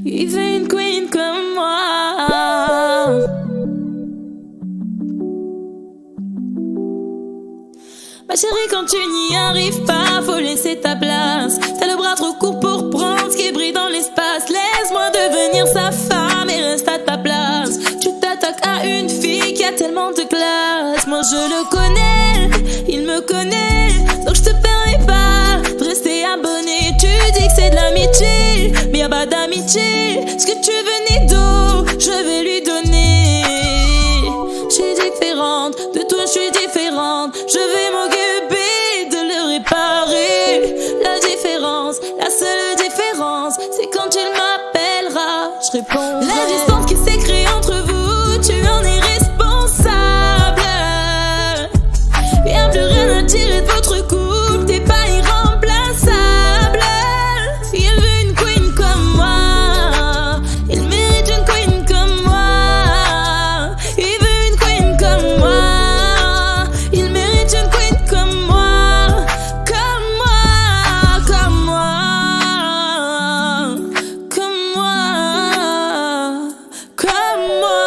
Il veut une queen comme moi. Ma chérie, quand tu n'y arrives pas, faut laisser ta place. T'as le bras trop court pour prendre ce qui brille dans l'espace. Laisse-moi devenir sa femme et reste à ta place. Tu t'attaques à une fille qui a tellement de classe. Moi je le connais, il me connaît, donc je te permets pas de rester abonné. Tu dis que c'est de l'amitié, mais y'a pas d'amitié. Ce que tu veux ni d'eau, je vais lui donner. Je suis différente, de toi je suis différente. Je vais m'occuper de le réparer. La différence, la seule différence, c'est quand tu m'appelleras, je répondrai. La distance qui s'est créée entre vous, tu en es responsable. Y'a plus rien à tirer de votre couple, t'es pas irremplaçable. Il veut une queen comme moi, il mérite une queen comme moi. Il veut une queen comme moi, il mérite une queen comme moi. Comme moi, comme moi, comme moi, comme moi,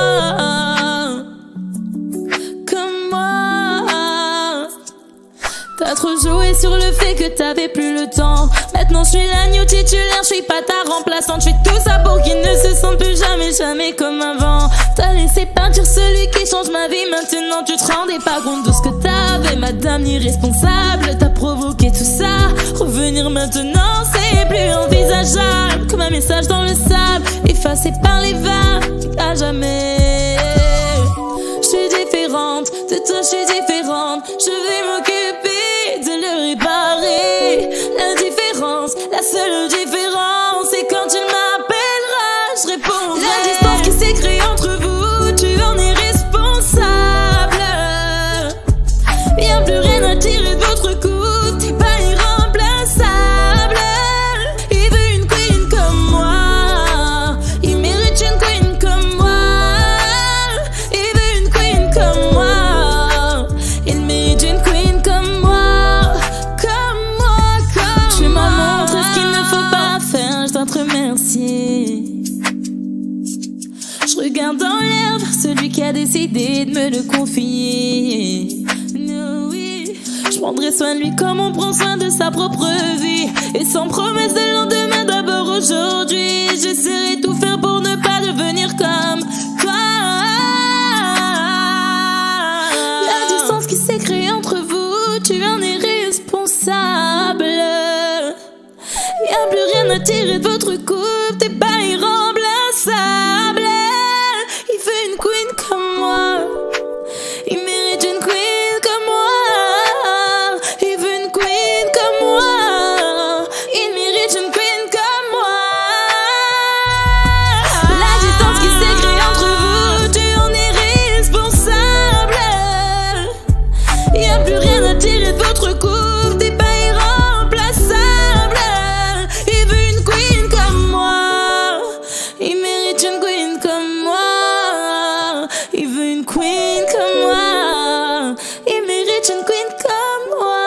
comme moi. T'as trop joué sur le fait que t'avais plus le temps. Maintenant je suis la new titulaire, je suis pas ta remplaçante. Je fais tout ça pour qu'il ne se sente plus jamais, jamais comme avant. T'as laissé partir celui qui change ma vie. Maintenant tu te rendais pas compte de ce que t'avais. Madame irresponsable, t'as provoqué tout ça. Revenir maintenant c'est plus envisageable. Comme un message dans le sable, effacé par les vagues à jamais. Je suis différente, de toi je suis différente. Je vais m'occuper de le réparer. La différence, la seule différence, c'est quand tu m'appelleras, je répondrai. La distance qui s'est créée entre vous, tu en es responsable. Y'a plus rien à tirer de votre couple, t'es pas irremplaçable. Il veut une queen comme moi, il mérite une queen comme moi. Il veut une queen comme moi, il mérite une queen comme moi. Comme moi, comme tu m'as montré ce qu'il ne faut pas faire, je dois te remercier. Je regarde dans l'air vers celui qui a décidé de me le confier. No, oui. Je prendrai soin de lui comme on prend soin de sa propre vie. Et sans promesse de lendemain, d'abord aujourd'hui. J'essaierai de tout faire pour ne pas devenir comme toi. La distance qui s'est créée entre vous, tu en es responsable. Y'a plus rien à tirer de votre couple, t'es pas irremplaçable. Il fait une queen comme moi, il mérite une queen comme moi. Il veut une queen comme moi, il mérite une queen comme moi. La distance qui s'est créée entre vous, tu en es responsable. Y'a plus rien à tirer de votre couple, t'es pas irremplaçable. Il veut une queen comme moi, il mérite une queen comme moi. Il veut une queen comme moi, il mérite une queen comme moi.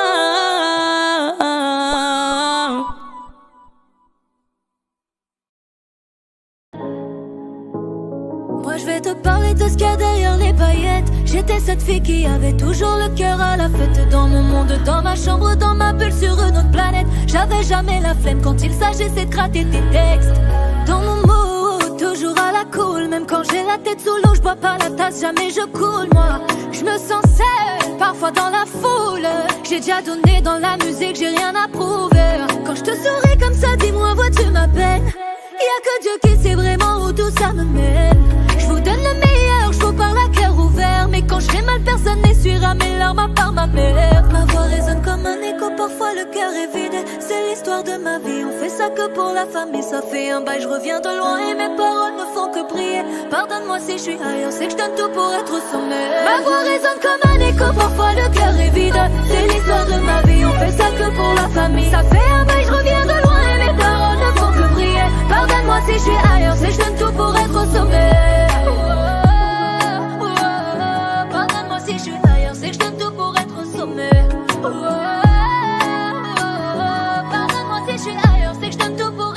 Moi je vais te parler de ce qu'il y a derrière les paillettes. J'étais cette fille qui avait toujours le cœur à la fête. Dans mon monde, dans ma chambre, dans ma bulle sur une autre planète. J'avais jamais la flemme quand il s'agissait de gratter tes textes. Dans mon mood, toujours à la cool. Même quand j'ai la tête sous l'eau, je bois pas la tasse, jamais je coule. Moi, je me sens seule, parfois dans la foule. J'ai déjà donné dans la musique, j'ai rien à prouver. Quand je te souris comme ça, dis-moi, vois-tu ma peine? Y'a que Dieu qui sait vraiment où tout ça me mène. Je vous donne le meilleur, je vous parle à cœur ouvert. Mais quand je fais mal, personne n'essuiera mes larmes à part ma mère. Ma voix résonne comme un écho, parfois le cœur est vide. C'est l'histoire de ma vie, on fait ça que pour la famille. Ça fait un bail, je reviens de loin et mes paroles ne font que prier. Pardonne-moi si je suis ailleurs, c'est que je donne tout pour être au sommet. Ma voix résonne comme un écho, parfois le cœur est vide. C'est l'histoire de ma vie, on fait ça que pour la famille. Ça fait un bail, je reviens de loin et mes paroles ne font que prier. Pardonne-moi si je suis ailleurs, c'est que je donne tout pour être au sommet. Pardonne-moi si je suis ailleurs, c'est que je donne tout pour être au sommet. Pardonne-moi si je suis ailleurs, c'est que je donne tout pour